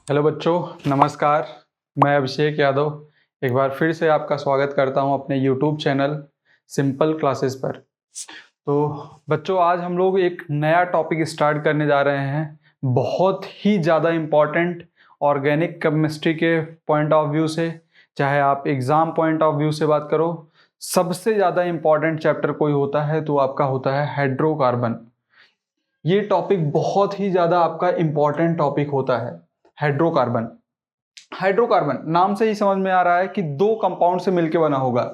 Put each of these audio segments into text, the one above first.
Hello बच्चों, नमस्कार। मैं अभिषेक यादव एक बार फिर से आपका स्वागत करता हूं अपने यूट्यूब चैनल सिंपल क्लासेस पर। तो बच्चों, आज हम लोग एक नया टॉपिक स्टार्ट करने जा रहे हैं, बहुत ही ज़्यादा इम्पॉर्टेंट ऑर्गेनिक केमिस्ट्री के पॉइंट ऑफ व्यू से, चाहे आप एग्ज़ाम पॉइंट ऑफ व्यू से बात करो, सबसे ज़्यादा इम्पॉर्टेंट चैप्टर कोई होता है तो आपका होता है हाइड्रोकार्बन। ये टॉपिक बहुत ही ज़्यादा आपका इम्पॉर्टेंट टॉपिक होता है। हाइड्रोकार्बन हाइड्रोकार्बन नाम से ही समझ में आ रहा है कि दो कंपाउंड से मिलकर बना होगा,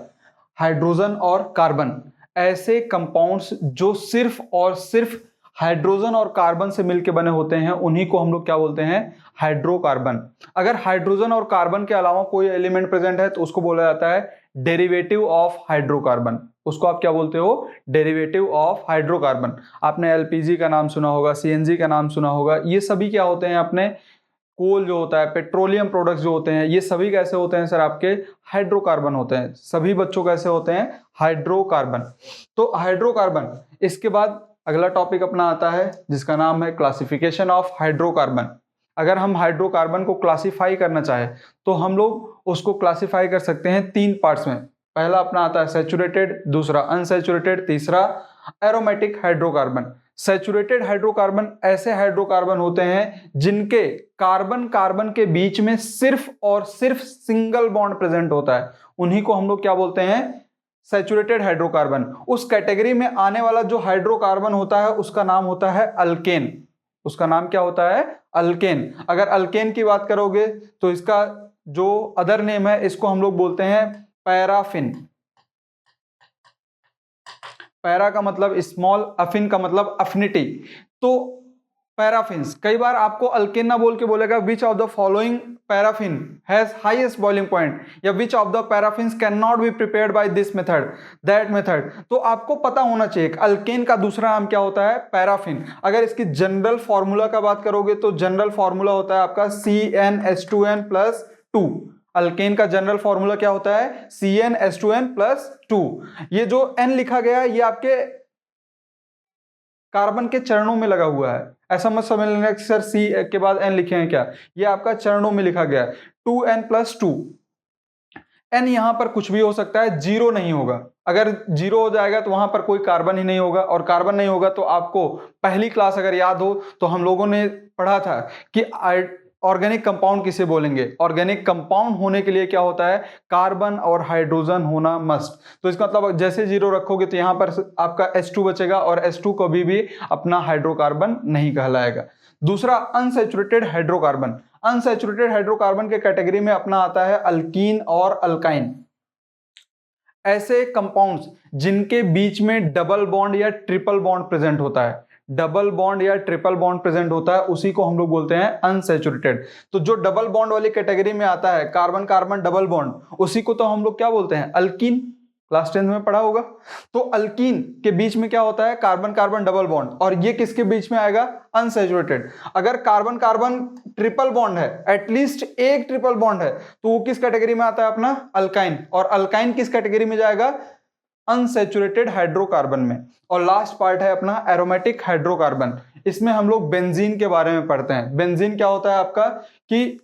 हाइड्रोजन और कार्बन। ऐसे कंपाउंड्स जो सिर्फ और सिर्फ हाइड्रोजन और कार्बन से मिलकर बने होते हैं उन्हीं को हम लोग क्या बोलते हैं, हाइड्रोकार्बन। अगर हाइड्रोजन और कार्बन के अलावा कोई एलिमेंट प्रेजेंट है तो उसको बोला जाता है डेरिवेटिव ऑफ हाइड्रोकार्बन। उसको आप क्या बोलते हो, डेरिवेटिव ऑफ हाइड्रोकार्बन। आपने एलपीजी का नाम सुना होगा, सीएनजी का नाम सुना होगा। ये सभी क्या होते हैं, अपने कोल जो होता है, पेट्रोलियम प्रोडक्ट्स जो होते हैं, ये सभी कैसे होते हैं सर, आपके हाइड्रोकार्बन होते हैं। सभी बच्चों कैसे होते हैं, हाइड्रोकार्बन। तो हाइड्रोकार्बन, इसके बाद अगला टॉपिक अपना आता है जिसका नाम है क्लासिफिकेशन ऑफ हाइड्रोकार्बन। अगर हम हाइड्रोकार्बन को क्लासिफाई करना चाहे तो हम लोग उसको क्लासिफाई कर सकते हैं तीन पार्ट्स में। पहला अपना आता है सैचुरेटेड, दूसरा अनसैचुरेटेड, तीसरा एरोमेटिक हाइड्रोकार्बन। सैचुरेटेड हाइड्रोकार्बन ऐसे हाइड्रोकार्बन होते हैं जिनके कार्बन कार्बन के बीच में सिर्फ और सिर्फ सिंगल बॉन्ड प्रेजेंट होता है, उन्हीं को हम लोग क्या बोलते हैं, सैचुरेटेड हाइड्रोकार्बन। उस कैटेगरी में आने वाला जो हाइड्रोकार्बन होता है उसका नाम होता है अल्केन। उसका नाम क्या होता है, अल्केन। अगर अल्केन की बात करोगे तो इसका जो अदर नेम है इसको हम लोग बोलते हैं पैराफिन। पैरा का मतलब स्मॉल, अफिन का मतलब अफिनिटी। तो पैराफिन्स, कई बार आपको अल्केन ना बोल के बोलेगा which of the following paraffin has highest boiling point, या which of the paraffins can not be prepared by this method that method. तो आपको पता होना चाहिए अल्केन का दूसरा नाम क्या होता है, पैराफिन। अगर इसकी जनरल फॉर्मूला का बात करोगे तो जनरल फॉर्मूला होता है आपका CnH2n+2। अल्केन का जनरल फॉर्मूला क्या होता है, CnH2n+2। ये जो N लिखा गया है ये आपके कार्बन के चरणों में लगा हुआ है। ऐसा मत समझ लेना कि सर C के बाद N लिखे हैं क्या, ये आपका चरणों में लिखा गया है। 2n+2। N यहां पर कुछ भी हो सकता है, जीरो नहीं होगा। अगर जीरो हो जाएगा तो वहां पर कोई कार्बन ही नहीं होगा, और कार्बन नहीं होगा तो आपको पहली क्लास अगर याद हो तो हम लोगों ने पढ़ा था कि ऑर्गेनिक कंपाउंड किसे बोलेंगे। ऑर्गेनिक कंपाउंड होने के लिए क्या होता है, कार्बन और हाइड्रोजन होना मस्ट। तो इसका मतलब जैसे जीरो रखोगे तो यहां पर आपका H2 बचेगा, और H2 कभी भी अपना हाइड्रोकार्बन नहीं कहलाएगा। दूसरा अनसैचुरेटेड हाइड्रोकार्बन। अनसैचुरेटेड हाइड्रोकार्बन के कैटेगरी में अपना आता है अल्कीन और अल्काइन। ऐसे कंपाउंड्स जिनके बीच में डबल बॉन्ड या ट्रिपल बॉन्ड प्रेजेंट होता है, डबल बॉन्ड या ट्रिपल बॉन्ड प्रेजेंट होता है, उसी को हम लोग बोलते हैं अनसैचुरेटेड। तो जो डबल बॉन्ड वाली कैटेगरी में आता है, कार्बन कार्बन डबल बॉन्ड, उसी को तो हम लोग क्या बोलते हैं, अल्कीन। क्लास 10 में पढ़ा होगा। तो अल्कीन के बीच में क्या होता है, कार्बन कार्बन डबल बॉन्ड, और ये किसके बीच में आएगा, अनसैचुरेटेड। अगर कार्बन कार्बन ट्रिपल बॉन्ड है, एटलीस्ट एक ट्रिपल बॉन्ड है, तो वो किस कैटेगरी में आता है, अपना अल्काइन। और अल्काइन किस कैटेगरी में जाएगा, अनसैचुरेटेड हाइड्रोकार्बन में। और लास्ट पार्ट है अपना एरोमेटिक हाइड्रोकार्बन। इसमें हम लोग बेंजीन के बारे में पढ़ते हैं। बेंजीन क्या होता है आपका, कि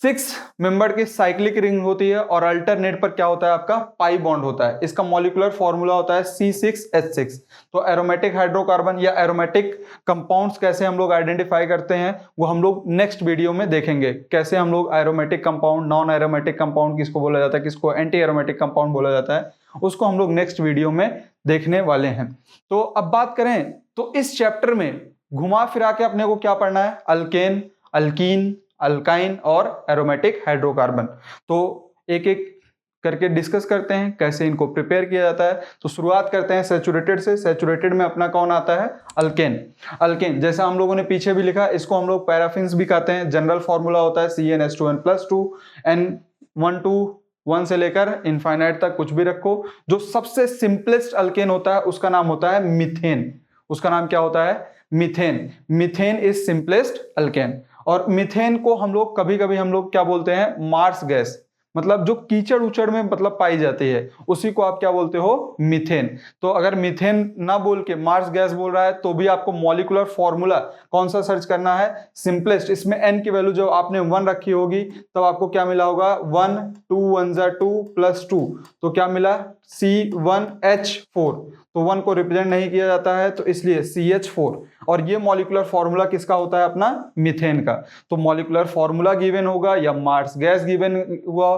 6 मेंबर की साइक्लिक रिंग होती है, और अल्टरनेट पर क्या होता है आपका पाई बॉन्ड होता है। इसका मॉलिक्यूलर फॉर्मूला होता है C6H6। तो एरोमेटिक हाइड्रोकार्बन या एरोमेटिक कंपाउंड्स कैसे हम लोग आइडेंटिफाई करते हैं वो हम लोग नेक्स्ट वीडियो में देखेंगे। कैसे हम लोग aromatic compound, non aromatic compound किसको बोला जाता है, किसको एंटी एरोमेटिक कंपाउंड बोला जाता है, उसको हम लोग नेक्स्ट वीडियो में देखने वाले हैं। तो अब बात करें तो इस चैप्टर में घुमा फिरा के अपने को क्या पढ़ना है, अल्केन, अल्कीन, अल्काइन और एरोमेटिक हाइड्रोकार्बन। तो एक एक करके डिस्कस करते हैं कैसे इनको प्रिपेयर किया जाता है। तो शुरुआत करते हैं सैचुरेटेड से। सैचुरेटेड में अपना कौन आता है, अल्केन। अल्केन जैसा हम लोगों ने पीछे भी लिखा, इसको हम लोग पैराफिन्स भी कहते हैं। जनरल फॉर्मूला होता है CnH2n+2, N1 से लेकर इनफाइनाइट तक कुछ भी रखो। जो सबसे सिंपलेस्ट अल्केन होता है उसका नाम होता है मीथेन। उसका नाम क्या होता है, methane. Methane is simplest alkane. और मीथेन को हम लोग कभी कभी हम लोग क्या बोलते हैं, मार्स गैस। मतलब जो कीचड़ उचड़ में मतलब पाई जाती है, उसी को आप क्या बोलते हो, मीथेन। तो अगर मीथेन ना बोल के मार्स गैस बोल रहा है तो भी आपको मॉलिक्यूलर फॉर्मूला कौन सा सर्च करना है, सिंपलेस्ट। इसमें एन की वैल्यू जब आपने 1 रखी होगी तब आपको क्या मिला होगा, 1 2 1 2 प्लस 2, तो क्या मिला, C1H4। तो 1 को रिप्रेजेंट नहीं किया जाता है तो इसलिए CH4। और ये मॉलिक्यूलर फॉर्मूला किसका होता है, अपना मीथेन का। तो मॉलिक्यूलर फॉर्मूला गिवन होगा या मार्स गैस गिवन हुआ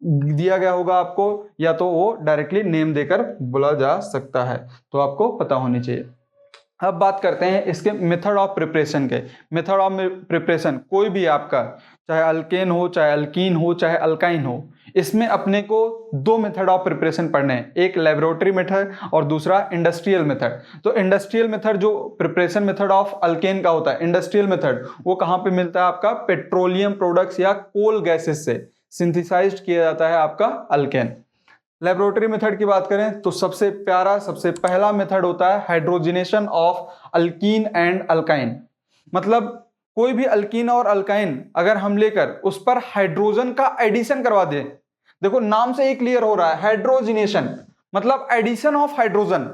दिया गया होगा आपको, या तो वो डायरेक्टली नेम देकर बोला जा सकता है, तो आपको पता होनी चाहिए। अब बात करते हैं इसके मेथड ऑफ प्रिपरेशन के। मेथड ऑफ प्रिपरेशन कोई भी आपका, चाहे अल्केन हो, चाहे अल्कीन हो, चाहे अल्काइन हो, इसमें अपने को 2 मेथड ऑफ प्रिपरेशन पढ़ने हैं, एक लेबोरेटरी मेथड और दूसरा इंडस्ट्रियल मेथड। तो इंडस्ट्रियल मेथड जो प्रिपरेशन मेथड ऑफ अल्केन का होता है, इंडस्ट्रियल मेथड वो कहाँ पे मिलता है, आपका पेट्रोलियम प्रोडक्ट्स या कोल गैसेस से सिंथेसाइज्ड किया जाता है आपका अल्केन। लेबोरेटरी मेथड की बात करें तो सबसे प्यारा, सबसे पहला मेथड होता है hydrogenation of alkyne and alkyne. मतलब कोई भी अल्कीन और अल्काइन अगर हम लेकर उस पर हाइड्रोजन का एडिशन करवा दें, देखो नाम से ही क्लियर हो रहा है, हाइड्रोजिनेशन मतलब addition of hydrogen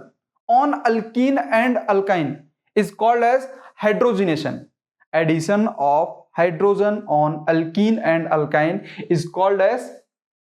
on alkene and alkyne is called as hydrogenation. Addition of hydrogen on alkene and alkyne is called as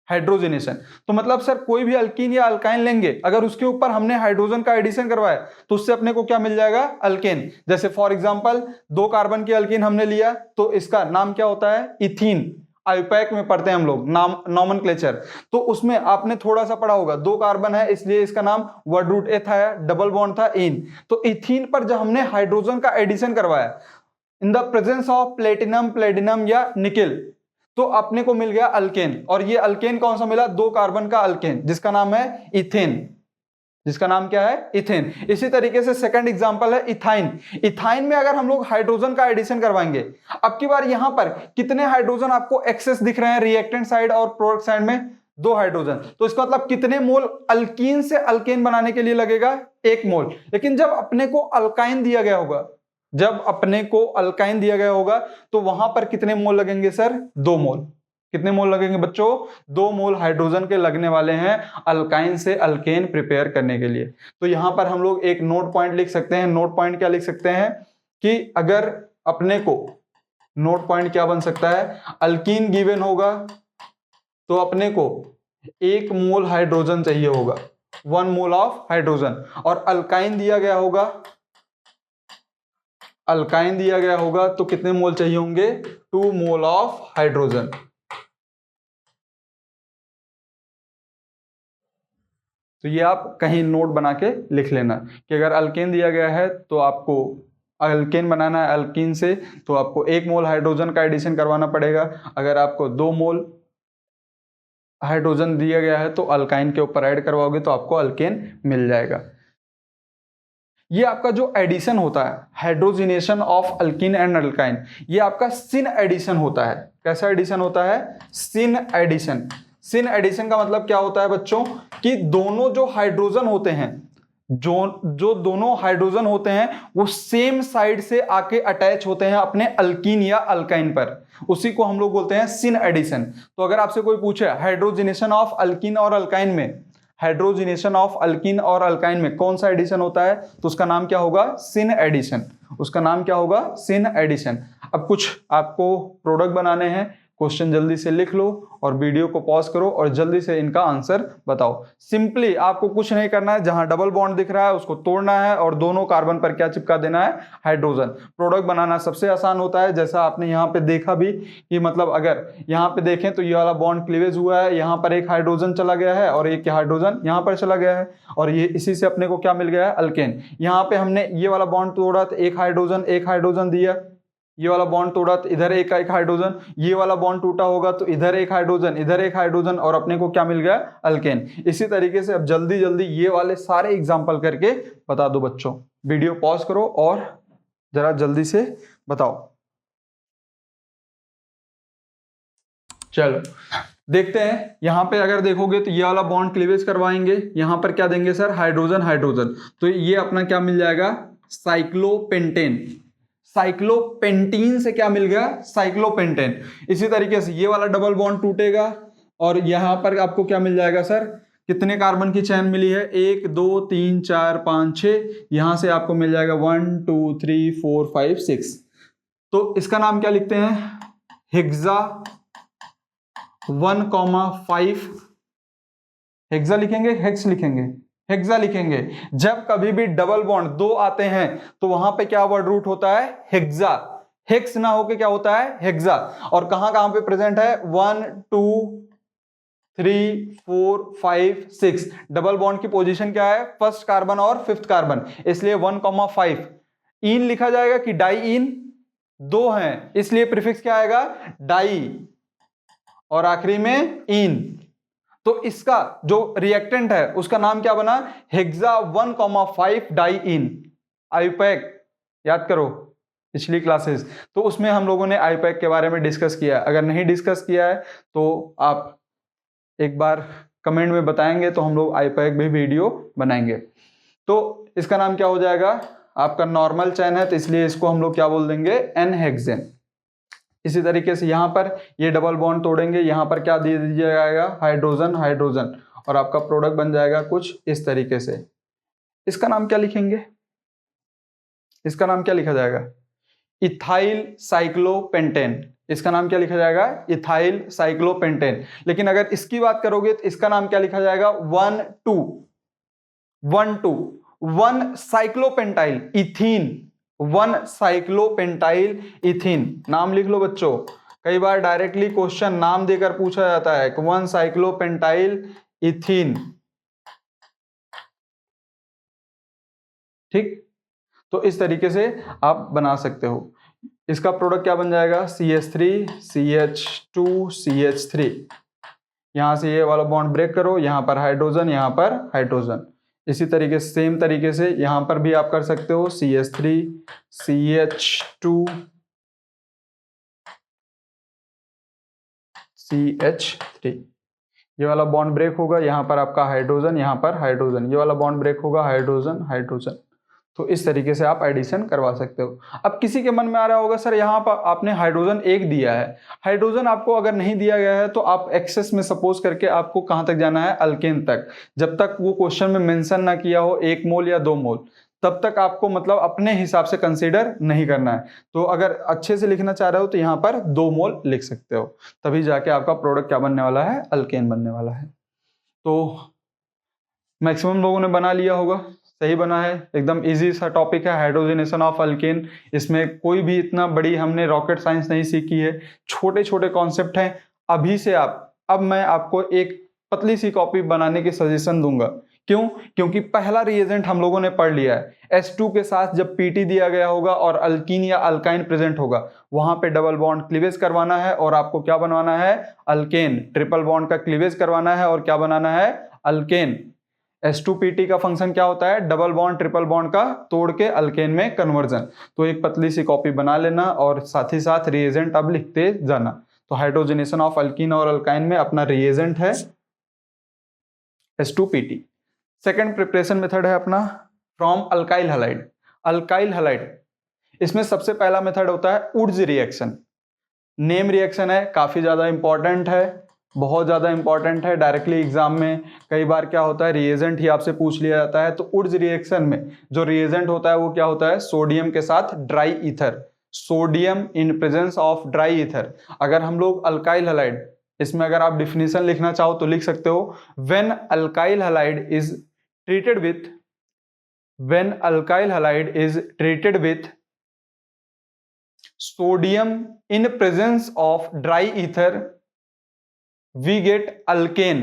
hydrogenation. तो मतलब सर कोई भी अल्कीन या अल्काइन लेंगे, अगर उसके ऊपर हमने हाइड्रोजन का एडिशन करवाया तो उससे अपने को क्या मिल जाएगा, अल्केन। जैसे फॉर एग्जांपल 2 कार्बन की अल्कीन हमने लिया तो इसका नाम क्या होता है, इथीन। आईयूपैक में पढ़ते हैं हम लोग नाम, नॉमेनक्लेचर। तो उसमें आपने थोड़ा सा पढ़ा होगा, 2 कार्बन है इसलिए इसका नाम वर्ड रूट एथ आया, डबल बॉन्ड था इन। तो इथीन पर जब हमने हाइड्रोजन का एडिशन करवाया in the presence of platinum, platinum या निकेल, तो अपने को मिल गया अल्केन। और ये अल्केन कौन सा मिला, 2 कार्बन का अल्केन जिसका नाम है इथेन, जिसका नाम क्या है, इथेन। इसी तरीके से सेकंड एग्जांपल है इथाइन। इथाइन में अगर हम लोग हाइड्रोजन का एडिशन करवाएंगे, अब की बार यहां पर कितने हाइड्रोजन आपको एक्सेस दिख रहे हैं, रिएक्टेंट साइड और प्रोडक्ट साइड में 2 हाइड्रोजन। तो इसका मतलब कितने मोल अल्कीन से अल्केन बनाने के लिए लगेगा, 1 मोल। लेकिन जब अपने को अल्काइन दिया गया होगा, जब अपने को अल्काइन दिया गया होगा तो वहां पर कितने मोल लगेंगे सर, 2 मोल। कितने मोल लगेंगे बच्चों, 2 मोल हाइड्रोजन के लगने वाले हैं अल्काइन से अल्केन प्रिपेयर करने के लिए। तो यहां पर हम लोग एक नोट पॉइंट लिख सकते हैं। नोट पॉइंट क्या लिख सकते हैं कि अगर अपने को, नोट पॉइंट क्या बन सकता है, अल्कीन गिवन होगा तो अपने को 1 मोल हाइड्रोजन चाहिए होगा, 1 मोल ऑफ हाइड्रोजन। और अल्काइन दिया गया होगा, अल्काइन दिया गया होगा तो कितने मोल चाहिए होंगे, 2 मोल ऑफ हाइड्रोजन। तो ये आप कहीं नोट बना के लिख लेना कि अगर अल्केन दिया गया है तो आपको अल्केन बनाना है अल्कीन से, तो आपको 1 मोल हाइड्रोजन का एडिशन करवाना पड़ेगा। अगर आपको 2 मोल हाइड्रोजन दिया गया है तो अल्काइन के ऊपर ऐड करवाओगे तो आपको अल्केन मिल जाएगा। ये आपका जो एडिशन होता है, hydrogenation of alkyne and alkyne, ये आपका सिन एडिशन होता है। कैसा एडिशन होता है, सिन एडिशन। सिन एडिशन का मतलब क्या होता है बच्चों, कि दोनों जो हाइड्रोजन होते हैं, जो दोनों हाइड्रोजन होते हैं वो सेम साइड से आके अटैच होते हैं अपने अल्कीन या अल्काइन पर, उसी को हम लोग बोलते हैं सिन एडिशन। तो अगर आपसे कोई पूछे हाइड्रोजिनेशन ऑफ अल्कीन और अल्काइन में, हाइड्रोजिनेशन ऑफ अल्कीन और अल्काइन में कौन सा एडिशन होता है, तो उसका नाम क्या होगा, सिन एडिशन। उसका नाम क्या होगा, सिन एडिशन। अब कुछ आपको प्रोडक्ट बनाने हैं, क्वेश्चन जल्दी से लिख लो और वीडियो को पॉज करो और जल्दी से इनका आंसर बताओ। सिंपली आपको कुछ नहीं करना है, जहां डबल बॉन्ड दिख रहा है उसको तोड़ना है और दोनों कार्बन पर क्या चिपका देना है, हाइड्रोजन। प्रोडक्ट बनाना सबसे आसान होता है, जैसा आपने यहाँ पे देखा भी कि मतलब अगर यहाँ पे देखें तो ये वाला बॉन्ड क्लीवेज हुआ है, यहाँ पर एक हाइड्रोजन चला गया है और एक हाइड्रोजन यहाँ पर चला गया है और ये इसी से अपने को क्या मिल गया है, अल्केन। यहाँ पे हमने ये वाला बॉन्ड तोड़ा तो एक हाइड्रोजन दिया, ये वाला बॉन्ड तोड़ा तो इधर एक हाइड्रोजन, ये वाला बॉन्ड टूटा होगा तो इधर एक हाइड्रोजन, इधर एक हाइड्रोजन और अपने को क्या मिल गया, अल्केन। इसी तरीके से अब जल्दी जल्दी ये वाले सारे एग्जांपल करके बता दो बच्चों। वीडियो पॉज करो और जरा जल्दी से बताओ। चलो देखते हैं, यहां पे अगर देखोगे तो ये वाला बॉन्ड क्लीवेज करवाएंगे, यहां पर क्या देंगे सर, हाइड्रोजन हाइड्रोजन, तो ये अपना क्या मिल जाएगा, साइक्लोपेंटेन। साइक्लोपेंटीन से क्या मिल गया, साइक्लोपेंटेन। इसी तरीके से ये वाला डबल बॉन्ड टूटेगा और यहाँ पर आपको क्या मिल जाएगा सर, कितने कार्बन की चेन मिली है, 1 2 3 4 5 6, यहां से आपको मिल जाएगा 1 2 3 4 5 6। तो इसका नाम क्या लिखते हैं, हेक्सा 1,5, हेक्सा लिखेंगे, हेक्स लिखेंगे, हेक्सा लिखेंगे। जब कभी भी डबल बॉन्ड दो आते हैं तो वहां पे क्या वर्ड रूट होता है, हेक्सा, हेक्स ना होके क्या होता है, हेक्सा। और कहां कहां पे प्रेजेंट है, 1 2 3 4 5 6, डबल बॉन्ड की पोजीशन क्या है, फर्स्ट कार्बन और फिफ्थ कार्बन, इसलिए 1,5। इन लिखा जाएगा कि डाई इन, दो हैं इसलिए प्रीफिक्स क्या आएगा, डाई, और आखिरी में इन। तो इसका जो रिएक्टेंट है उसका नाम क्या बना, हेक्सा 1,5 डाई इन, आईपैक। याद करो पिछली क्लासेस, तो उसमें हम लोगों ने आईपैक के बारे में डिस्कस किया। अगर नहीं डिस्कस किया है तो आप एक बार कमेंट में बताएंगे तो हम लोग आईपैक भी वीडियो बनाएंगे। तो इसका नाम क्या हो जाएगा, आपका नॉर्मल चैन है तो इसलिए इसको हम लोग क्या बोल देंगे, एन हेक्सेन। इसी तरीके से यहां पर ये डबल बॉन्ड तोड़ेंगे, यहां पर क्या दे दिया जाएगा, हाइड्रोजन हाइड्रोजन, और आपका प्रोडक्ट बन जाएगा कुछ इस तरीके से। इसका नाम क्या लिखेंगे, इसका नाम क्या लिखा जाएगा, इथाइल साइक्लोपेंटेन। इसका नाम क्या लिखा जाएगा, इथाइल साइक्लोपेंटेन। लेकिन अगर इसकी बात करोगे तो इसका नाम क्या लिखा जाएगा, 1 साइक्लोपेंटाइल इथीन, 1 साइक्लोपेंटाइल इथीन। नाम लिख लो बच्चों, कई बार डायरेक्टली क्वेश्चन नाम देकर पूछा जाता है कि 1 साइक्लोपेंटाइल इथीन। ठीक, तो इस तरीके से आप बना सकते हो। इसका प्रोडक्ट क्या बन जाएगा, CH3 CH2 CH3। यहां से ये वाला बॉन्ड ब्रेक करो, यहां पर हाइड्रोजन, यहां पर हाइड्रोजन। इसी तरीके से सेम तरीके से यहां पर भी आप कर सकते हो, CH3 CH2 CH3। ये वाला बॉन्ड ब्रेक होगा, यहां पर आपका हाइड्रोजन, यहां पर हाइड्रोजन, ये वाला बॉन्ड ब्रेक होगा, हाइड्रोजन हाइड्रोजन। तो इस तरीके से आप एडिशन करवा सकते हो। अब किसी के मन में आ रहा होगा सर यहाँ पर आपने हाइड्रोजन एक दिया है, हाइड्रोजन आपको अगर नहीं दिया गया है तो आप एक्सेस में सपोज करके आपको कहां तक जाना है, अल्केन तक। जब तक वो क्वेश्चन में मेंशन ना किया हो 1 मोल या 2 मोल, तब तक आपको मतलब अपने हिसाब से कंसीडर नहीं करना है। तो अगर अच्छे से लिखना चाह रहे हो तो यहाँ पर 2 मोल लिख सकते हो, तभी जाके आपका प्रोडक्ट क्या बनने वाला है, अल्केन बनने वाला है। तो मैक्सिमम लोगों ने बना लिया होगा, सही बना है, एकदम इजी सा टॉपिक है, हाइड्रोजनेशन ऑफ अल्केन। इसमें कोई भी इतना बड़ी हमने रॉकेट साइंस नहीं सीखी है, छोटे छोटे कॉन्सेप्ट हैं। अभी से अब मैं आपको एक पतली सी कॉपी बनाने की सजेशन दूंगा। क्यों, क्योंकि पहला रिएजेंट हम लोगों ने पढ़ लिया है। H2 के साथ जब PT दिया गया होगा और अल्कीन या अल्काइन प्रेजेंट होगा, वहां पे डबल बॉन्ड क्लीवेज करवाना है और आपको क्या बनवाना है, अल्केन। ट्रिपल बॉन्ड का क्लीवेज करवाना है और क्या बनाना है, अल्केन। H2PT का फंक्शन क्या होता है, डबल बॉन्ड ट्रिपल बॉन्ड का तोड़ के अल्केन में कन्वर्जन। तो एक पतली सी कॉपी बना लेना और साथ ही साथ रिएजेंट अब लिखते जाना। तो हाइड्रोजनेशन ऑफ अल्कीन और अल्काइन में अपना रिएजेंट है H2PT। सेकेंड प्रिपरेशन मेथड है अपना from alkyl halide. Alkyl halide, इसमें सबसे पहला मेथड होता है उड्स रिएक्शन। नेम रिएक्शन है, काफी ज्यादा इंपॉर्टेंट है, बहुत ज्यादा इंपॉर्टेंट है। डायरेक्टली एग्जाम में कई बार क्या होता है, रिएजेंट ही आपसे पूछ लिया जाता है। तो उड्स रिएक्शन में जो रिएजेंट होता है वो क्या होता है, सोडियम के साथ dry ether, sodium in presence of dry ether. अगर हम लोग अल्काइल हैलाइड, इसमें अगर आप डिफिनीशन लिखना चाहो तो लिख सकते हो, when alkyl halide is treated with, when alkyl halide is treated with sodium in presence of dry ether, we get alkane,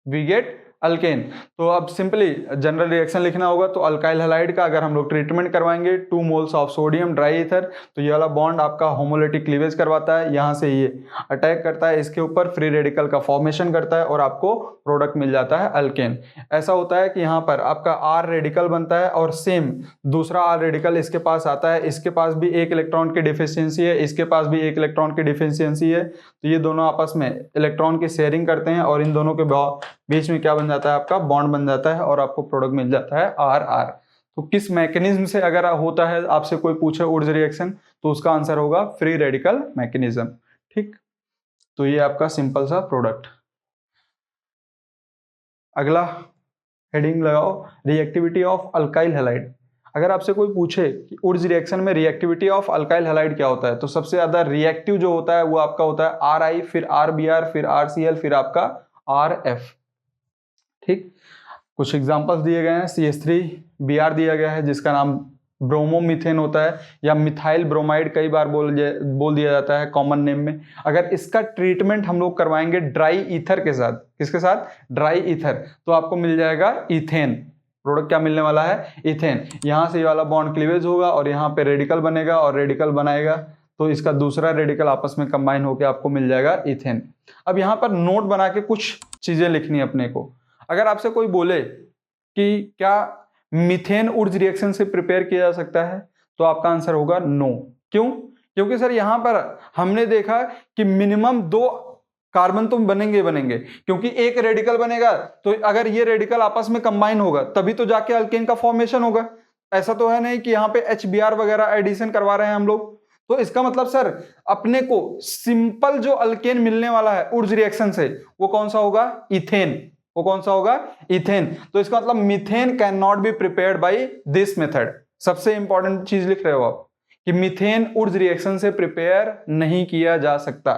we get alkane. तो अब सिंपली जनरल रिएक्शन लिखना होगा। तो अल्काइल हैलाइड का अगर हम लोग ट्रीटमेंट करवाएंगे 2 moles of sodium dry ether, तो ये वाला बॉन्ड आपका होमोलिटिक क्लीवेज करवाता है, यहाँ से ये अटैक करता है इसके ऊपर, फ्री रेडिकल का फॉर्मेशन करता है और आपको प्रोडक्ट मिल जाता है अल्केन। ऐसा होता है कि यहाँ पर आपका R रेडिकल बनता है और सेम दूसरा R रेडिकल इसके पास आता है, इसके पास भी एक इलेक्ट्रॉन की डिफिशियंसी है, इसके पास भी एक इलेक्ट्रॉन की डिफिशियंसी है। तो ये दोनों आपस में इलेक्ट्रॉन की शेयरिंग करते हैं और इन दोनों के बीच में क्या बन जाता है, आपका बॉन्ड बन जाता है और आपको प्रोडक्ट मिल जाता है RR। तो किस मैकेनिज्म से अगर होता है, आपसे कोई पूछे उड्स रिएक्शन, तो उसका आंसर होगा फ्री रेडिकल मैकेनिज्म। ठीक, तो ये आपका सिंपल सा प्रोडक्ट। अगला हेडिंग लगाओ, रिएक्टिविटी ऑफ अल्काइल हैलाइड। अगर आपसे कोई पूछे कि उड्स रिएक्शन में रिएक्टिविटी ऑफ अल्काइल हैलाइड क्या होता है, तो सबसे ज्यादा रिएक्टिव जो होता है वो आपका होता है RI, फिर RBr, फिर RCl, फिर आपका RF। ठीक, कुछ एग्जांपल्स दिए गए हैं। CH3Br दिया गया है जिसका नाम ब्रोमोमीथेन होता है, या मिथाइल ब्रोमाइड कई बार बोल दिया जाता है कॉमन नेम में। अगर इसका ट्रीटमेंट हम लोग करवाएंगे ड्राई ईथर के साथ, किसके साथ, ड्राई ईथर, तो आपको मिल जाएगा इथेन। प्रोडक्ट क्या मिलने वाला है, इथेन। यहां से ये वाला बॉन्ड क्लीवेज होगा और यहाँ पे रेडिकल बनेगा और रेडिकल बनाएगा, तो इसका दूसरा रेडिकल आपस में कंबाइन होकर आपको मिल जाएगा इथेन। अब यहाँ पर नोट बना के कुछ चीजें लिखनी है अपने को। अगर आपसे कोई बोले कि क्या मीथेन उड्स रिएक्शन से प्रिपेयर किया जा सकता है, तो आपका आंसर होगा नो। क्यों? क्योंकि सर यहां पर हमने देखा कि मिनिमम 2 कार्बन तो बनेंगे, क्योंकि एक रेडिकल बनेगा तो अगर ये रेडिकल आपस में कंबाइन होगा तभी तो जाके अल्केन का फॉर्मेशन होगा। ऐसा तो है नहीं कि यहाँ पे HBr वगैरह एडिशन करवा रहे हैं हम लोग। तो इसका मतलब सर अपने को सिंपल जो अल्केन मिलने वाला है उड्स रिएक्शन से वो कौन सा होगा, इथेन। वो कौन सा होगा, इथेन। तो इसका मतलब methane can not be prepared by this method. सबसे इंपॉर्टेंट चीज लिख रहे हो आप कि मीथेन उड्स रिएक्शन से प्रिपेयर नहीं किया जा सकता।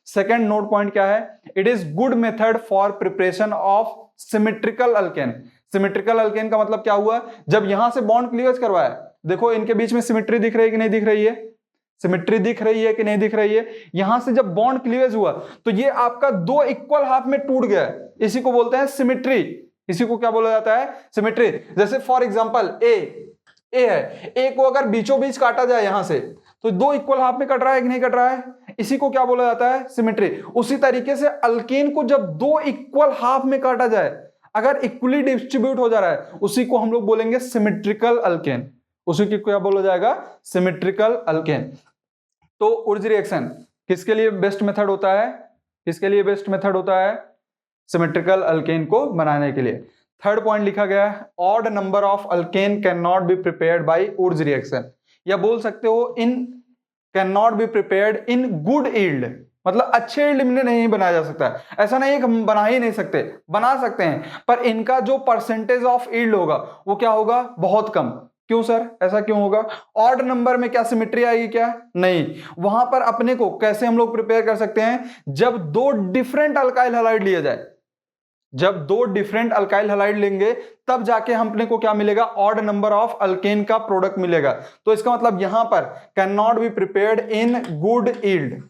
सेकंड नोट पॉइंट क्या है, it is good method for preparation of symmetrical alkane. Symmetrical alkane का मतलब क्या हुआ, जब यहां से बॉन्ड क्लीवेज करवाया, देखो इनके बीच में सिमेट्री दिख रही है कि नहीं दिख रही है, सिमेट्री दिख रही है कि नहीं दिख रही है। यहां से जब बॉन्ड क्लीवेज हुआ तो ये आपका 2 इक्वल हाफ में टूट गया, इसी को बोलते हैं सिमेट्री। इसी को क्या बोला जाता है, सिमेट्री। जैसे फॉर एग्जांपल ए है, ए को अगर बीचों बीच काटा जाए यहां से, तो 2 इक्वल हाफ में कट रहा है कि नहीं कट रहा है, इसी को क्या बोला जाता है, सिमेट्री। उसी तरीके से अल्केन को जब 2 इक्वल हाफ में काटा जाए, अगर इक्वली डिस्ट्रीब्यूट हो जा रहा है, उसी को हम लोग बोलेंगे सिमेट्रिकल अल्केन। उसी को क्या बोला जाएगा, सिमेट्रिकल अल्केन। तो उड्स रिएक्शन किसके लिए बेस्ट मेथड होता है, किसके लिए बेस्ट मेथड होता है, सिमेट्रिकल अल्केन को बनाने के लिए। थर्ड पॉइंट लिखा गया है, odd number of alkane can not be prepared by Wurtz reaction, या बोल सकते हो इन can not be prepared in good yield, मतलब अच्छे ईल्ड में नहीं बनाया जा सकता। ऐसा नहीं है कि हम बना ही नहीं सकते, बना सकते हैं, पर इनका जो परसेंटेज ऑफ ईल्ड होगा वो क्या होगा, बहुत कम। क्यों सर, ऐसा क्यों होगा, ऑड नंबर में क्या सिमेट्री आएगी क्या, नहीं। वहां पर अपने को कैसे हम लोग प्रिपेयर कर सकते हैं, जब 2 डिफरेंट अल्काइल हैलाइड लिया जाए, जब 2 डिफरेंट अल्काइल हैलाइड लेंगे तब जाके अपने को क्या मिलेगा, ऑड नंबर ऑफ अल्केन का प्रोडक्ट मिलेगा। तो इसका मतलब यहां पर can not be prepared in good yield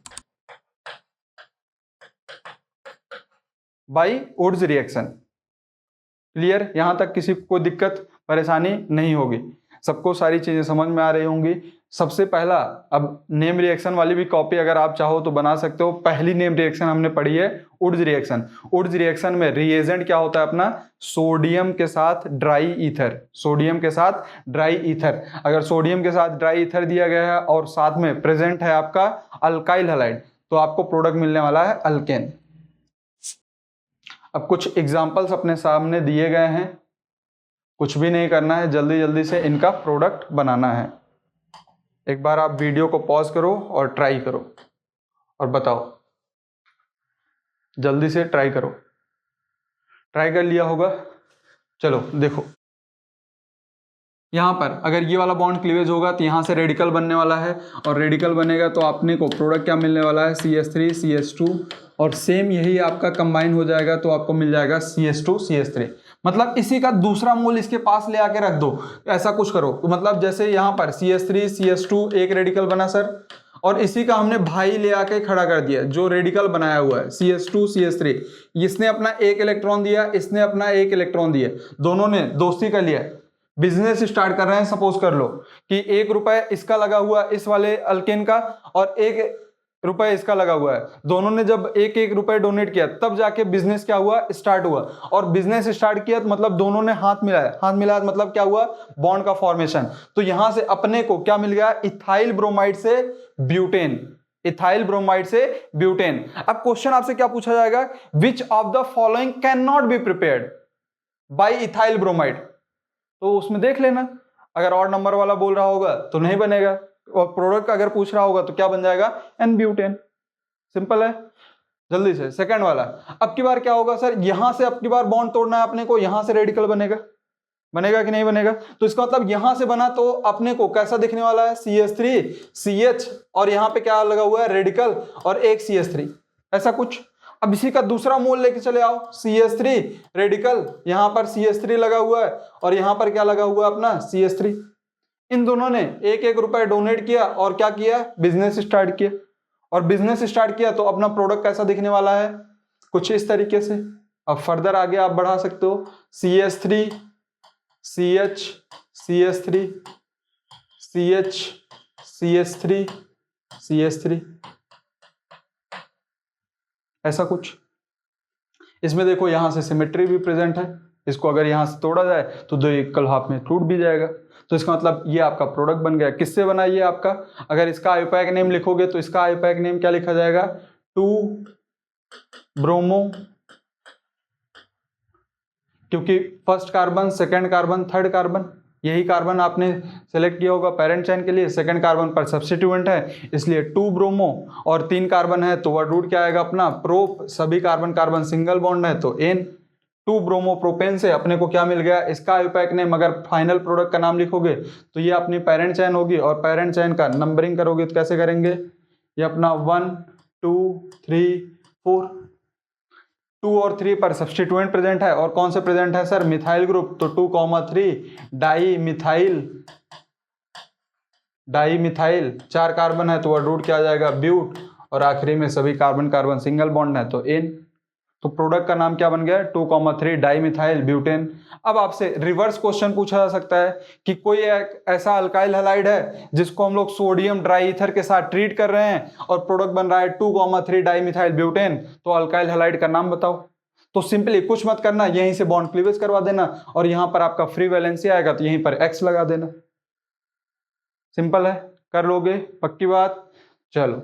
by Wurtz reaction. Clear, यहां तक किसी को दिक्कत परेशानी नहीं होगी, सबको सारी चीजें समझ में आ रही होंगी। सबसे पहला, अब नेम रिएक्शन वाली भी कॉपी अगर आप चाहो तो बना सकते हो। पहली नेम रिएक्शन हमने पढ़ी है उड्स रिएक्शन। उड्स रिएक्शन में रिएजेंट क्या होता है अपना, सोडियम के साथ ड्राई ईथर, सोडियम के साथ ड्राई ईथर। अगर सोडियम के साथ ड्राई ईथर दिया गया है और साथ में प्रेजेंट है आपका अल्काइल हैलाइड, तो आपको प्रोडक्ट मिलने वाला है अल्केन। अब कुछ एग्जाम्पल्स अपने सामने दिए गए हैं, कुछ भी नहीं करना है, जल्दी जल्दी से इनका प्रोडक्ट बनाना है। एक बार आप वीडियो को पॉज करो और ट्राई करो और बताओ, जल्दी से ट्राई करो। ट्राई कर लिया होगा, चलो देखो यहां पर अगर ये वाला बॉन्ड क्लीवेज होगा तो यहां से रेडिकल बनने वाला है, और रेडिकल बनेगा तो अपने को प्रोडक्ट क्या मिलने वाला है, CH3 CH2, और सेम यही आपका कंबाइन हो जाएगा तो आपको मिल जाएगा CH2 CH3। मतलब इसी का दूसरा मोल इसके पास ले आके रख दो, ऐसा कुछ करो। तो मतलब जैसे यहाँ पर CH3 CH2 एक रेडिकल बना सर, और इसी का हमने भाई ले आके खड़ा कर दिया जो रेडिकल बनाया हुआ है CH2 CH3। इसने अपना 1 इलेक्ट्रॉन दिया, इसने अपना 1 इलेक्ट्रॉन दिया, दोनों ने दोस्ती कर लिया, बिजनेस स्टार्ट कर रहे हैं। सपोज कर लो कि 1 रुपए इसका लगा हुआ इस वाले अल्केन का और 1 रुपए इसका लगा हुआ है, दोनों ने जब 1-1 रुपए डोनेट किया तब जाके बिजनेस क्या हुआ, स्टार्ट हुआ। और बिजनेस स्टार्ट किया तो मतलब दोनों ने हाथ मिलाया, हाथ मिलाया मतलब क्या हुआ, बॉन्ड का फॉर्मेशन। तो यहां से अपने को क्या मिल गया, इथाइल ब्रोमाइड से ब्यूटेन, इथाइल ब्रोमाइड से ब्यूटेन। अब क्वेश्चन आपसे क्या पूछा जाएगा, विच of the following can not be prepared bye ethyl bromide, तो उसमें देख लेना, अगर ऑड नंबर वाला बोल रहा होगा तो नहीं बनेगा, और प्रोडक्ट अगर पूछ रहा होगा तो क्या बन जाएगा, एन ब्यूटेन। सिंपल है। जल्दी से सेकंड वाला। अब की बार क्या होगा सर, यहां से अब की बार बॉन्ड तोड़ना है अपने को, यहां से रेडिकल बनेगा, बनेगा कि नहीं बनेगा? तो इसका मतलब यहां से बना तो अपने को कैसा दिखने वाला है, CH3 CH और यहां पे क्या लगा हुआ है, रेडिकल और एक CH3, ऐसा कुछ। अब इसी का दूसरा मोल लेके चले आओ, CH3 रेडिकल, यहां पर CH3 लगा हुआ है और यहां पर क्या लगा हुआ है अपना CH3। इन दोनों ने एक एक रुपए डोनेट किया और क्या किया, बिजनेस स्टार्ट किया। और बिजनेस स्टार्ट किया तो अपना प्रोडक्ट कैसा दिखने वाला है, कुछ इस तरीके से। अब फर्दर आगे आप बढ़ा सकते हो, CH3 CH CH3 CH CH3 CH3, ऐसा कुछ। इसमें देखो यहां से सिमेट्री भी प्रेजेंट है, इसको अगर यहां से तोड़ा जाए तो दो इक्वल हाफ में टूट भी जाएगा। तो इसका मतलब ये आपका प्रोडक्ट बन गया। किससे बना ये आपका, अगर इसका आयोपैक नेम लिखोगे तो इसका आयोपैक नेम क्या लिखा जाएगा, 2 ब्रोमो, क्योंकि first carbon, second carbon, third carbon, यही कार्बन आपने सेलेक्ट किया होगा पेरेंट चेन के लिए, सेकंड कार्बन पर सब्स्टिट्यूएंट है इसलिए 2 ब्रोमो, और 3 कार्बन है तो वर्ड रूट क्या आएगा अपना प्रोप, सभी कार्बन कार्बन सिंगल बॉन्ड है तो एन। 2 ब्रोमो प्रोपेन से अपने को क्या मिल गया, इसका आयोपैक नेम, अगर फाइनल प्रोडक्ट का नाम लिखोगे तो ये अपनी पेरेंट चेन होगी, और पेरेंट चेन का नंबरिंग करोगे तो कैसे करेंगे, ये अपना 1 2 3 4, 2 और 3 पर सब्स्टिट्यूएंट प्रेजेंट है, और कौन से प्रेजेंट है सर, मिथाइल ग्रुप, तो 2,3 डाई मिथाइल, 4 कार्बन है तो वर्ड रूट क्या आ जाएगा ब्यूट, और आखिरी में सभी कार्बन कार्बन सिंगल बॉन्ड है तो एन। तो प्रोडक्ट का नाम क्या बन गया, 2,3 डाई मिथाइल ब्यूटेन। अब आपसे रिवर्स क्वेश्चन पूछा जा सकता है कि कोई एक ऐसा अल्काइल हैलाइड है जिसको हम लोग सोडियम ड्राई ईथर के साथ ट्रीट कर रहे हैं और प्रोडक्ट बन रहा है 2,3 डाई मिथाइल ब्यूटेन, तो अल्काइल हैलाइड का नाम बताओ। तो सिंपली कुछ मत करना, यहीं से बॉन्ड क्लीवेज करवा देना और यहां पर आपका फ्री वैलेंसी आएगा तो यहीं पर X लगा देना। सिंपल है, कर लोगे, पक्की बात। चलो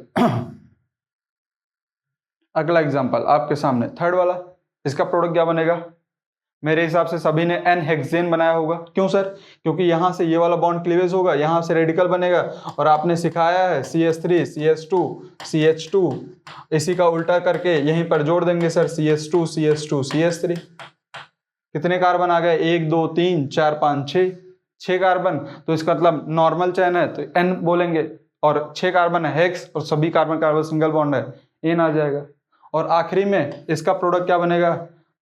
अगला एग्जांपल आपके सामने, थर्ड वाला। इसका प्रोडक्ट क्या बनेगा, मेरे हिसाब से सभी ने एन हेक्सेन बनाया होगा। क्यों सर, क्योंकि यहां से ये वाला बॉन्ड क्लीवेज होगा, यहां से रेडिकल बनेगा, और आपने सिखाया है CH3 CH2 CH2, इसी का उल्टा करके यहीं पर जोड़ देंगे सर, CH2 CH2 CH3। कितने कार्बन आ गए, 1 2 3 4 5 6 कार्बन। तो इसका मतलब नॉर्मल चेन है तो एन बोलेंगे, और 6 कार्बन है हेक्स, और सभी कार्बन कार्बन सिंगल बॉन्ड है, एन आ जाएगा। और आखिरी में इसका प्रोडक्ट क्या बनेगा,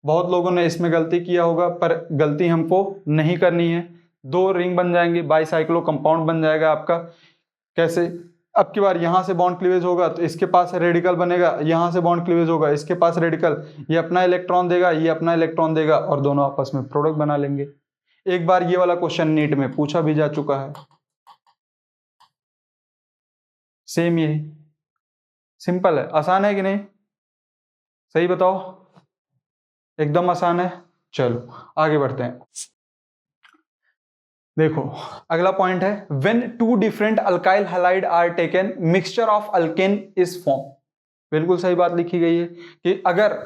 बहुत लोगों ने इसमें गलती किया होगा पर गलती हमको नहीं करनी है, 2 रिंग बन जाएंगी, बाईसाइक्लो कंपाउंड बन जाएगा आपका। कैसे, अब की बार यहां से बॉन्ड क्लीवेज होगा तो इसके पास रेडिकल बनेगा, यहां से बॉन्ड क्लीवेज होगा इसके पास रेडिकल, ये अपना इलेक्ट्रॉन देगा, ये अपना इलेक्ट्रॉन देगा, और दोनों आपस में प्रोडक्ट बना लेंगे। एक बार ये वाला क्वेश्चन नीट में पूछा भी जा चुका है, सेम यही। सिंपल है, आसान है कि नहीं, सही बताओ, एकदम आसान है। चलो आगे बढ़ते हैं। देखो अगला पॉइंट है, when 2 different alkyl halide are taken mixture of alkane is form. बिल्कुल सही बात लिखी गई है कि अगर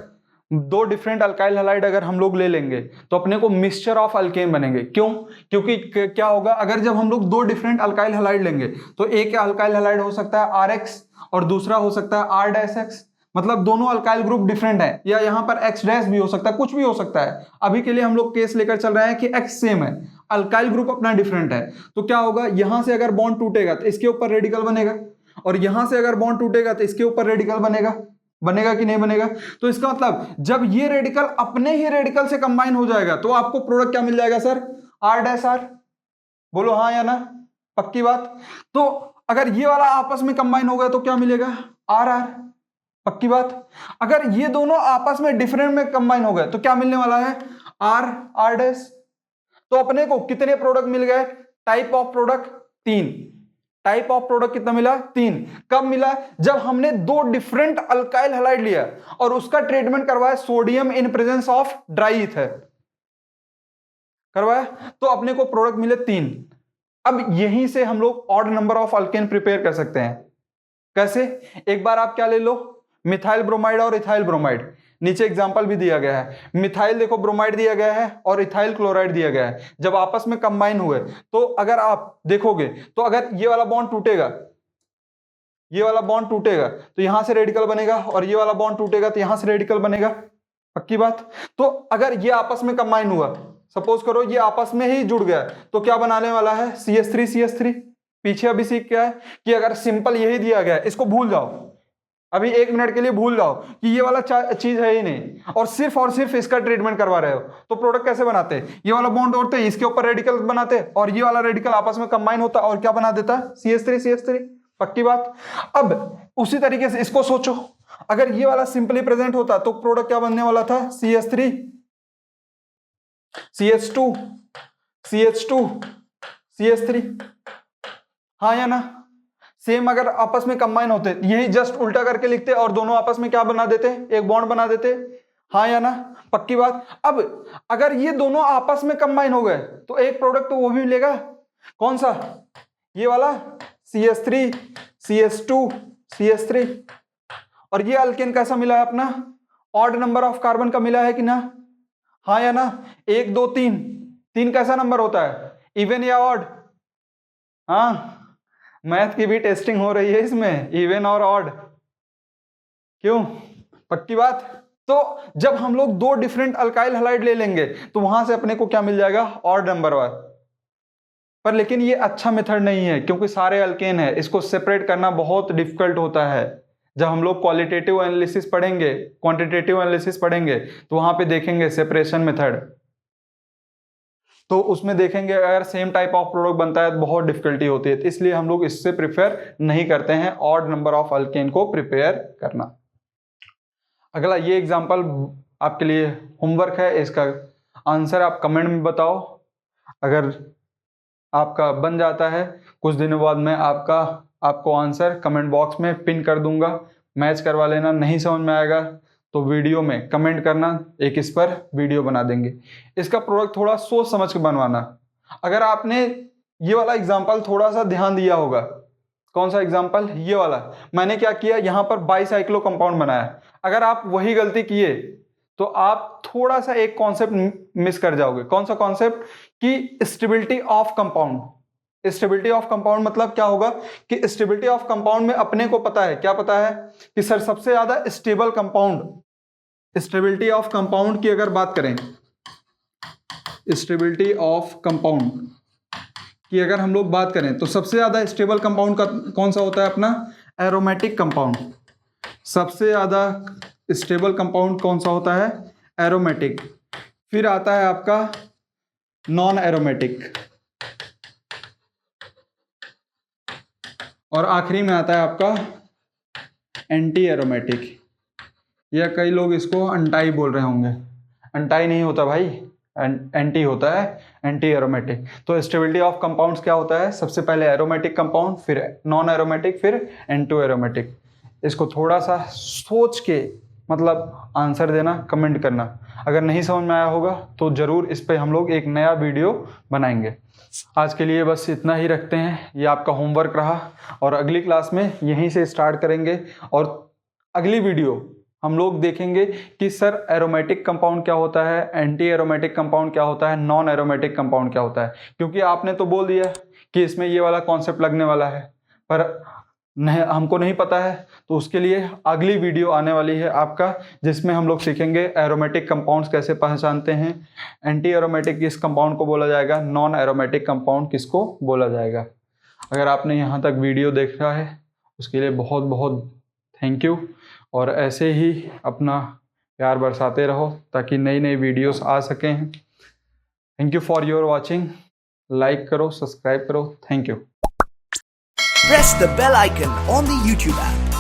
2 डिफरेंट अल्काइल हैलाइड अगर हम लोग ले लेंगे तो अपने को मिक्सचर ऑफ अल्केन बनेंगे। क्यों, क्योंकि क्या होगा, अगर जब हम लोग 2 डिफरेंट अल्काइल हैलाइड लेंगे तो एक अल्काइल हैलाइड हो सकता है RX और दूसरा हो सकता है R-X, मतलब दोनों अल्काइल ग्रुप डिफरेंट है, या यहाँ पर X- भी हो सकता है, कुछ भी हो सकता है। अभी के लिए हम लोग केस लेकर चल रहे हैं कि X सेम है, अल्काइल ग्रुप अपना डिफरेंट है। तो क्या होगा, यहां से अगर बॉन्ड टूटेगा तो इसके ऊपर रेडिकल बनेगा, और यहां से अगर बॉन्ड टूटेगा तो इसके ऊपर रेडिकल बनेगा, बनेगा कि नहीं बनेगा। तो इसका मतलब जब ये रेडिकल अपने ही रेडिकल से कंबाइन हो जाएगा तो आपको प्रोडक्ट क्या मिल जाएगा सर, R-R। बोलो हाँ या ना, पक्की बात। तो अगर ये वाला आपस में कंबाइन हो गया तो क्या मिलेगा, R-R, पक्की बात। अगर ये दोनों आपस में डिफरेंट में कंबाइन हो गए तो क्या मिलने वाला है, R-R'। तो अपने को कितने प्रोडक्ट मिल गए, type of product 3, type of product कितना मिला, 3। कब मिला, जब हमने 2 डिफरेंट अल्काइल हैलाइड लिया और उसका ट्रीटमेंट करवाया sodium in presence of dry ether, करवाया तो अपने को प्रोडक्ट मिले 3। अब यहीं से हम लोग odd number of alkane prepare कर सकते हैं। कैसे, एक बार आप क्या ले लो, मिथाइल ब्रोमाइड और इथाइल ब्रोमाइड, नीचे एग्जांपल भी दिया गया है। मिथाइल देखो ब्रोमाइड दिया गया है और इथाइल क्लोराइड दिया गया है, जब आपस में कंबाइन हुए तो अगर आप देखोगे तो अगर ये वाला बॉन्ड टूटेगा ये वाला बॉन्ड टूटेगा तो यहां से रेडिकल बनेगा, और ये वाला बॉन्ड टूटेगा तो यहां से रेडिकल बनेगा। पक्की बात। तो अगर ये आपस में कंबाइन हुआ, सपोज करो ये आपस में ही जुड़ गया, तो क्या बनाने वाला है? CH3 CH3। पीछे अभी सीख क्या है कि अगर सिंपल यही दिया गया है, इसको भूल जाओ, अभी 1 मिनट के लिए भूल जाओ कि ये वाला चीज है ही नहीं, और सिर्फ इसका ट्रीटमेंट करवा रहे हो, तो प्रोडक्ट कैसे बनाते हैं? ये वाला बॉन्ड तोड़ते, इसके ऊपर रेडिकल बनाते, और ये वाला रेडिकल आपस में कंबाइन होता और क्या बना देता? CH3 CH3। पक्की बात। अब उसी तरीके से इसको सोचो, अगर ये वाला सिंपली प्रेजेंट होता तो प्रोडक्ट क्या बनने वाला था? CH3 CH2 CH2 CH3। हाँ या ना? सेम अगर आपस में कंबाइन होते, यही जस्ट उल्टा करके लिखते और दोनों आपस में क्या बना देते? एक बॉन्ड बना देते। हाँ या ना? पक्की बात। अब अगर ये दोनों आपस में कंबाइन हो गए तो एक प्रोडक्ट तो वो भी मिलेगा, कौन सा? ये वाला CH3 CH2 CH3। और ये अल्केन कैसा मिला है अपना? ऑड नंबर ऑफ कार्बन का मिला है कि ना? हाँ या ना? 1 2 3। 3 कैसा नंबर होता है? इवन या ऑड? हाँ, मैथ की भी टेस्टिंग हो रही है इसमें, इवन और ऑड। क्यों? पक्की बात। तो जब हम लोग 2 डिफरेंट अल्काइल हैलाइड ले लेंगे तो वहां से अपने को क्या मिल जाएगा? ऑड नंबर वार। पर लेकिन ये अच्छा मेथड नहीं है, क्योंकि सारे अल्केन है, इसको सेपरेट करना बहुत डिफिकल्ट होता है। जब हम लोग क्वालिटेटिव एनालिसिस पढ़ेंगे, क्वांटिटेटिव एनालिसिस पढ़ेंगे, तो वहां पे देखेंगे सेपरेशन मेथड, तो उसमें देखेंगे अगर सेम टाइप ऑफ प्रोडक्ट बनता है तो बहुत डिफिकल्टी होती है, तो इसलिए हम लोग इससे प्रिफेयर नहीं करते हैं ऑड नंबर ऑफ अल्केन को प्रिपेयर करना। अगला ये एग्जांपल आपके लिए होमवर्क है, इसका आंसर आप कमेंट में बताओ। अगर आपका बन जाता है, कुछ दिनों बाद मैं आपको आंसर कमेंट बॉक्स में पिन कर दूंगा, मैच करवा लेना। नहीं समझ में आएगा तो वीडियो में कमेंट करना, एक इस पर वीडियो बना देंगे। इसका प्रोडक्ट थोड़ा सोच समझ के बनवाना। अगर आपने ये वाला एग्जांपल थोड़ा सा ध्यान दिया होगा, कौन सा एग्जांपल? ये वाला। मैंने क्या किया, यहाँ पर बाईसाइक्लो कंपाउंड बनाया। अगर आप वही गलती किए तो आप थोड़ा सा एक कॉन्सेप्ट मिस कर जाओगे। कौन सा कॉन्सेप्ट? कि stability of compound. Stability of compound मतलब क्या होगा कि स्टेबिलिटी ऑफ कंपाउंड में अपने को पता है, क्या पता है कि सर सबसे ज्यादा stable compound, stability of compound की अगर बात करें, स्टेबिलिटी ऑफ कंपाउंड की अगर हम लोग बात करें तो सबसे ज्यादा स्टेबल कंपाउंड का कौन सा होता है? अपना एरोमेटिक कंपाउंड। सबसे ज्यादा स्टेबल कंपाउंड कौन सा होता है? एरोमेटिक। फिर आता है आपका नॉन एरोमेटिक, और आखिरी में आता है आपका एंटी एरोमेटिक, या कई लोग इसको अंटाई बोल रहे होंगे। अंटाई नहीं होता भाई, एंटी होता है, एंटी एरोमेटिक। तो स्टेबिलिटी ऑफ कंपाउंड्स क्या होता है? सबसे पहले एरोमेटिक कंपाउंड, फिर नॉन एरोमेटिक, फिर एंटी एरोमेटिक। इसको थोड़ा सा सोच के मतलब आंसर देना, कमेंट करना। अगर नहीं समझ में आया होगा तो जरूर इस पे हम लोग एक नया वीडियो बनाएंगे। आज के लिए बस इतना ही रखते हैं, ये आपका होमवर्क रहा, और अगली क्लास में यहीं से स्टार्ट करेंगे। और अगली वीडियो हम लोग देखेंगे कि सर एरोमेटिक कंपाउंड क्या होता है, एंटी एरोमेटिक कंपाउंड क्या होता है, नॉन एरोमेटिक कंपाउंड क्या होता है। क्योंकि आपने तो बोल दिया कि इसमें ये वाला कॉन्सेप्ट लगने वाला है, पर नहीं, हमको नहीं पता है, तो उसके लिए अगली वीडियो आने वाली है आपका, जिसमें हम लोग सीखेंगे एरोमेटिक कंपाउंड्स कैसे पहचानते हैं, एंटी एरोमेटिक किस कंपाउंड को बोला जाएगा, नॉन एरोमेटिक कंपाउंड किसको बोला जाएगा। अगर आपने यहाँ तक वीडियो देखा है उसके लिए बहुत बहुत थैंक यू, और ऐसे ही अपना प्यार बरसाते रहो ताकि नई नई वीडियोस आ सकें। Thank you for your watching. Like करो, सब्सक्राइब करो। Thank you. Press the bell icon on the YouTube app